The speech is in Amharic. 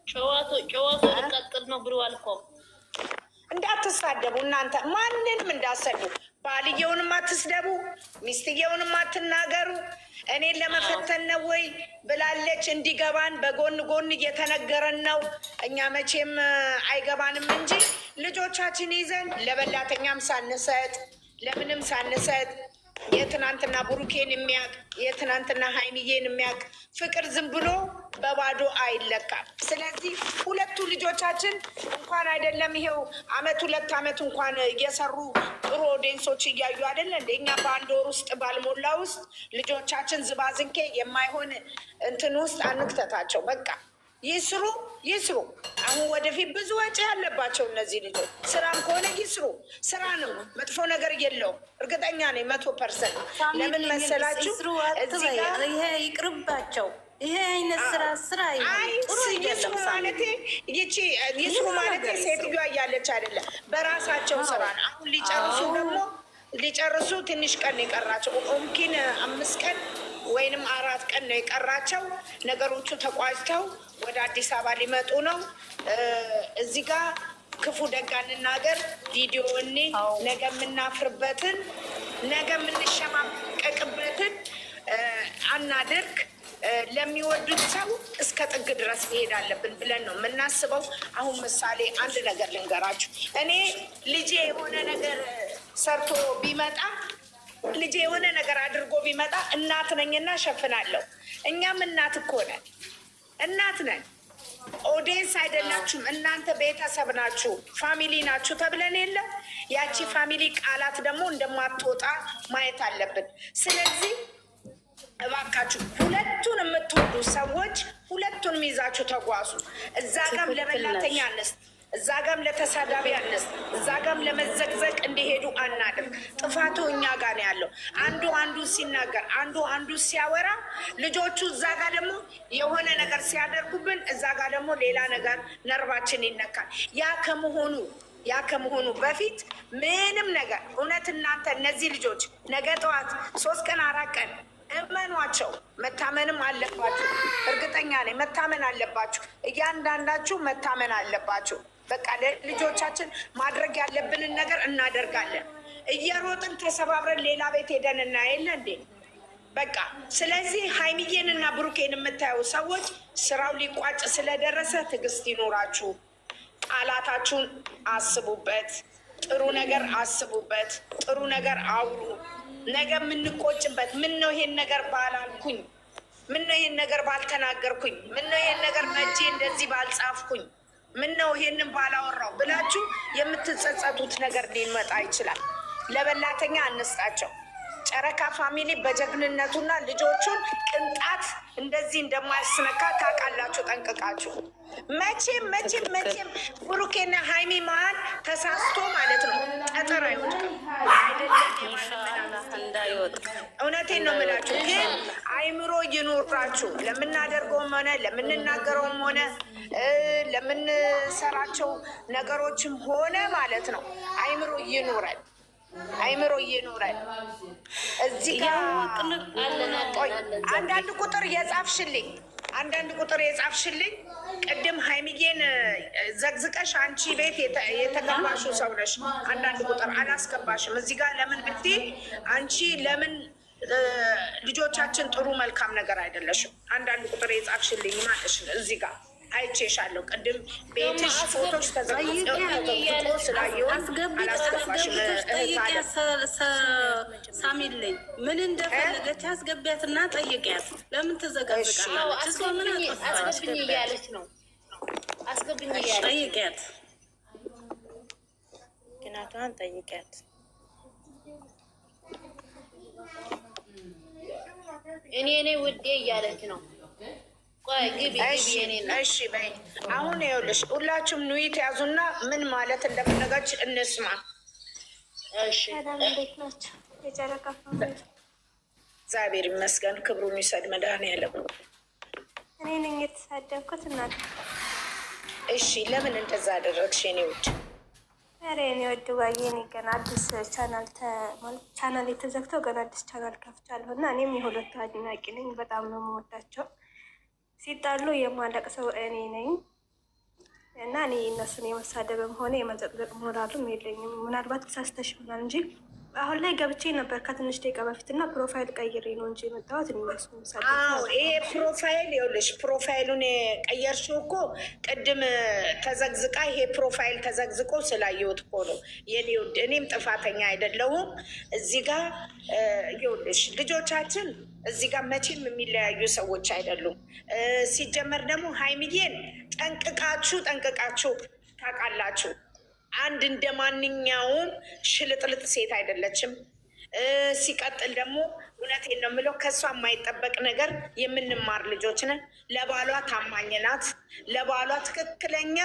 ጨዋቱ ልቀጥል ነው ብለዋል እኮ። እንዳትሳደቡ እናንተ ማንንም እንዳሰዱ። ባልየውንም አትስደቡ፣ ሚስትየውንም አትናገሩ። እኔን ለመፈተን ነው ወይ ብላለች። እንዲገባን በጎን ጎን እየተነገረን ነው። እኛ መቼም አይገባንም እንጂ ልጆቻችን ይዘን ለበላተኛም ሳንሰጥ ለምንም ሳንሰጥ የትናንትና ብሩኬን የሚያቅ የትናንትና ሀይሚዬን የሚያቅ ፍቅር ዝም ብሎ በባዶ አይለካም። ስለዚህ ሁለቱ ልጆቻችን እንኳን አይደለም ይሄው አመት 2 አመት እንኳን እየሰሩ ጥሩ ኦዲየንሶች እያዩ አይደለ እንደ እኛ በአንድ ወር ውስጥ ባልሞላ ውስጥ ልጆቻችን ዝባዝንኬ የማይሆን እንትን ውስጥ አንክተታቸው። በቃ ይስሩ ይስሩ። አሁን ወደፊት ብዙ ወጪ ያለባቸው እነዚህ ልጆች ስራም ከሆነ ይስሩ። ስራ ነው፣ መጥፎ ነገር የለውም። እርግጠኛ ነኝ 100%። ለምን መሰላችሁ? ይሄ ይቅርባቸው። ይሄ አይነት ስራ ይስሩ ማለት ይስሩ ማለት ሴትዮዋ እያለች አይደለም፣ በራሳቸው ስራ ነው። አሁን ሊጨርሱ ትንሽ ቀን የቀራቸው ኦምኪን 5 ቀን ወይንም 4 ቀን ነው የቀራቸው። ነገሮቹ ተቋጭተው ወደ አዲስ አበባ ሊመጡ ነው። እዚህ ጋር ክፉ ደግ አንናገር። ቪዲዮ እኔ ነገ የምናፍርበትን ነገ የምንሸማቀቅበትን አናድርግ። ለሚወዱት ሰው እስከ ጥግ ድረስ መሄድ አለብን ብለን ነው የምናስበው። አሁን ምሳሌ አንድ ነገር ልንገራችሁ። እኔ ልጄ የሆነ ነገር ሰርቶ ቢመጣ ልጄ የሆነ ነገር አድርጎ ቢመጣ እናት ነኝና ሸፍናለሁ። እኛም እናት እኮ ነን፣ እናት ነን። ኦዲየንስ አይደላችሁም እናንተ፣ ቤተሰብ ናችሁ፣ ፋሚሊ ናችሁ ተብለን የለ። ያቺ ፋሚሊ ቃላት ደግሞ እንደማትወጣ ማየት አለብን። ስለዚህ እባካችሁ ሁለቱን የምትወዱ ሰዎች ሁለቱን ይዛችሁ ተጓዙ። እዛ ጋም ለበላተኛ አነስ፣ እዛ ጋም ለተሳዳቢ አነስ፣ እዛ ጋም ለመዘግዘቅ እንዲሄዱ አናድርግ። ጥፋቱ እኛ ጋር ነው ያለው። አንዱ ሲናገር አንዱ ሲያወራ፣ ልጆቹ እዛ ጋር ደግሞ የሆነ ነገር ሲያደርጉብን፣ እዛ ጋር ደግሞ ሌላ ነገር ነርቫችን ይነካል። ያ ከመሆኑ በፊት ምንም ነገር እውነት እናንተ እነዚህ ልጆች ነገ ጠዋት 3 ቀን 4 ቀን እመኗቸው። መታመንም አለባችሁ። እርግጠኛ ነኝ መታመን አለባችሁ። እያንዳንዳችሁ መታመን አለባችሁ። በቃ ለልጆቻችን ማድረግ ያለብንን ነገር እናደርጋለን። እየሮጥን ተሰባብረን ሌላ ቤት ሄደን እናየለ እንዴ? በቃ ስለዚህ ሀይሚዬን እና ብሩኬን የምታዩ ሰዎች ስራው ሊቋጭ ስለደረሰ ትዕግስት ይኖራችሁ። ቃላታችሁን አስቡበት። ጥሩ ነገር አስቡበት። ጥሩ ነገር አውሩ። ነገ የምንቆጭበት ምን ነው ይሄን ነገር ባላልኩኝ፣ ምን ነው ይሄን ነገር ባልተናገርኩኝ፣ ምን ነው ይሄን ነገር መቼ እንደዚህ ባልጻፍኩኝ፣ ምን ነው ይሄንን ባላወራው ብላችሁ የምትጸጸቱት ነገር ሊመጣ ይችላል። ለበላተኛ አንስጣቸው። ጨረካ ፋሚሊ በጀግንነቱና ልጆቹን ቅንጣት እንደዚህ እንደማያስነካ ታውቃላችሁ ጠንቅቃችሁ። መቼም ብሩኬና ሀይሚ መሀል ተሳስቶ ማለት ነው ጠጠር አይወድቅም። እውነቴን ነው የምላችሁ። ግን አይምሮ ይኑራችሁ። ለምናደርገውም ሆነ ለምንናገረውም ሆነ ለምንሰራቸው ነገሮችም ሆነ ማለት ነው አይምሮ ይኑረን። እዚህ ጋር አንዳንድ ቁጥር የጻፍሽልኝ ቅድም ሀይሚዬን ዘግዝቀሽ አንቺ ቤት የተገባሽው ሰው ነሽ። አንዳንድ ቁጥር አላስገባሽም እዚህ ጋር ለምን ብትይ አንቺ ለምን ልጆቻችን ጥሩ መልካም ነገር አይደለሽም። አንዳንድ ቁጥር የጻፍሽልኝ ማለሽ እዚህ ጋር አይቼሻለሁ። ቅድም ቤትሽ ፎቶች ተዘግቶ ስላየውን አላስገባሽም። ሳሚልኝ ምን እንደፈለገች አስገቢያትና ጠይቂያት። ለምን ትዘጋዝቃለች? እሷ ምን አስገብኝ እያለች ነው። አስገብኝ እያለች ጠይቂያት፣ ግናቷን ጠይቂያት። እኔ ውዴ እያለች ነው። እሺ በይ። አሁን ይኸውልሽ ሁላችሁም ኑይት ያዙና ምን ማለት እንደፈለጋች እንስማ። እሺ እንዴት ናቸው የጨረቃ ፋሚሊ? እግዚአብሔር ይመስገን፣ ክብሩን ይውሰድ መድኃኒዓለም። እኔ ነኝ የተሳደብኩት እናት። እሺ ለምን እንደዛ አደረግሽ የኔ ውድ? ኧረ የኔ ወድ ዋዬ፣ እኔ ገና አዲስ ቻናል የተዘግተው ገና አዲስ ቻናል ከፍቻለሁ እና እኔም የሁለቱ አድናቂ ነኝ። በጣም ነው የምወዳቸው ሲጣሉ የማለቅ ሰው እኔ ነኝ እና እኔ እነሱን የመሳደብም ሆነ የመዘቅዘቅ ሞራሉም የለኝም። ምናልባት ተሳስተሽ ይሆናል እንጂ አሁን ላይ ገብቼ ነበር ከትንሽ ደቂቃ በፊት እና ፕሮፋይል ቀይሬ ነው እንጂ የመጣሁት። ይሄ ፕሮፋይል ይኸውልሽ፣ ፕሮፋይሉን ቀየርሽው እኮ ቅድም ተዘግዝቃ፣ ይሄ ፕሮፋይል ተዘግዝቆ ስላየሁት እኮ ነው የኔ ውድ። እኔም ጥፋተኛ አይደለሁም እዚህ ጋር። ይኸውልሽ ልጆቻችን እዚህ ጋር መቼም የሚለያዩ ሰዎች አይደሉም። ሲጀመር ደግሞ ሀይሚዬን ጠንቅቃችሁ ታውቃላችሁ። አንድ እንደ ማንኛውም ሽልጥልጥ ሴት አይደለችም። ሲቀጥል ደግሞ እውነቴን ነው የምለው ከእሷ የማይጠበቅ ነገር የምንማር ልጆች ነን። ለባሏ ታማኝ ናት። ለባሏ ትክክለኛ